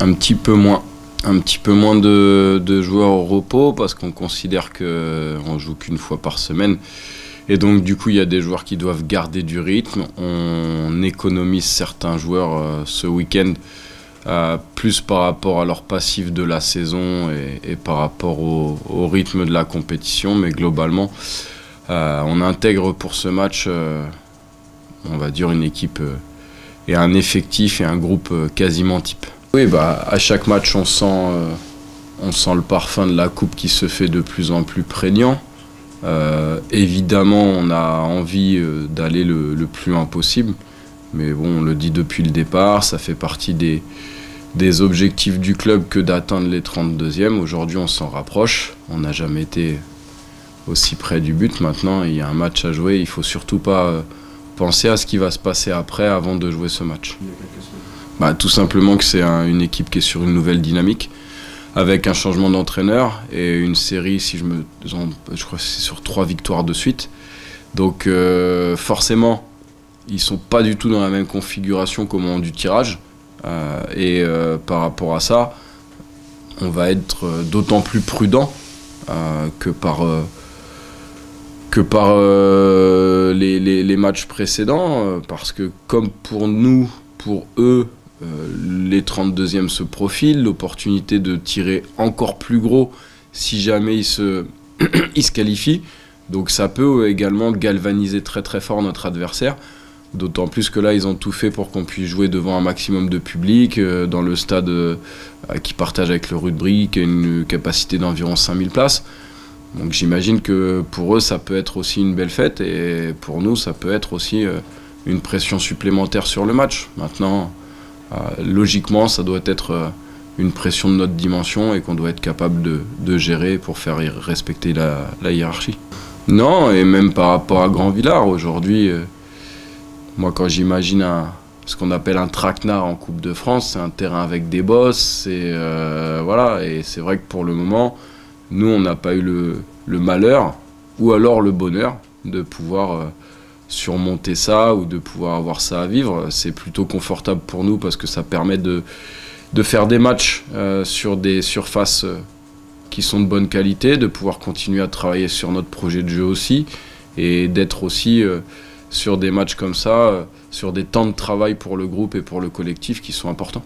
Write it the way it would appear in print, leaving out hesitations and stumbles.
Un petit peu moins. Un petit peu moins de joueurs au repos parce qu'on considère qu'on joue qu'une fois par semaine. Et donc du coup il y a des joueurs qui doivent garder du rythme. On économise certains joueurs ce week-end plus par rapport à leur passif de la saison et par rapport au rythme de la compétition. Mais globalement on intègre pour ce match on va dire une équipe et un effectif et un groupe quasiment type. Oui, à chaque match, on sent le parfum de la coupe qui se fait de plus en plus prégnant. Évidemment, on a envie d'aller le plus loin possible. Mais bon, on le dit depuis le départ, ça fait partie des objectifs du club que d'atteindre les 32e. Aujourd'hui, on s'en rapproche. On n'a jamais été aussi près du but. Maintenant, il y a un match à jouer. Il ne faut surtout pas penser à ce qui va se passer après, avant de jouer ce match. Tout simplement que c'est une équipe qui est sur une nouvelle dynamique, avec un changement d'entraîneur et une série, je crois que c'est sur 3 victoires de suite. Donc forcément, ils ne sont pas du tout dans la même configuration qu'au moment du tirage. Par rapport à ça, on va être d'autant plus prudent que par les matchs précédents, parce que comme pour nous, pour eux, les 32e se profilent, l'opportunité de tirer encore plus gros si jamais ils se qualifient. Donc ça peut également galvaniser très très fort notre adversaire. D'autant plus que là, ils ont tout fait pour qu'on puisse jouer devant un maximum de public, dans le stade qui partage avec le Rudbry, qui a une capacité d'environ 5000 places. Donc j'imagine que pour eux, ça peut être aussi une belle fête, et pour nous, ça peut être aussi une pression supplémentaire sur le match. Maintenant, logiquement, ça doit être une pression de notre dimension et qu'on doit être capable de gérer pour faire respecter la hiérarchie. Non, et même par rapport à Grandvillars, aujourd'hui, moi quand j'imagine ce qu'on appelle un traquenard en Coupe de France, c'est un terrain avec des bosses, voilà, et c'est vrai que pour le moment, nous on n'a pas eu le malheur, ou alors le bonheur, de pouvoir surmonter ça ou de pouvoir avoir ça à vivre. C'est plutôt confortable pour nous parce que ça permet de faire des matchs sur des surfaces qui sont de bonne qualité, de pouvoir continuer à travailler sur notre projet de jeu aussi, et d'être aussi sur des matchs comme ça, sur des temps de travail pour le groupe et pour le collectif qui sont importants.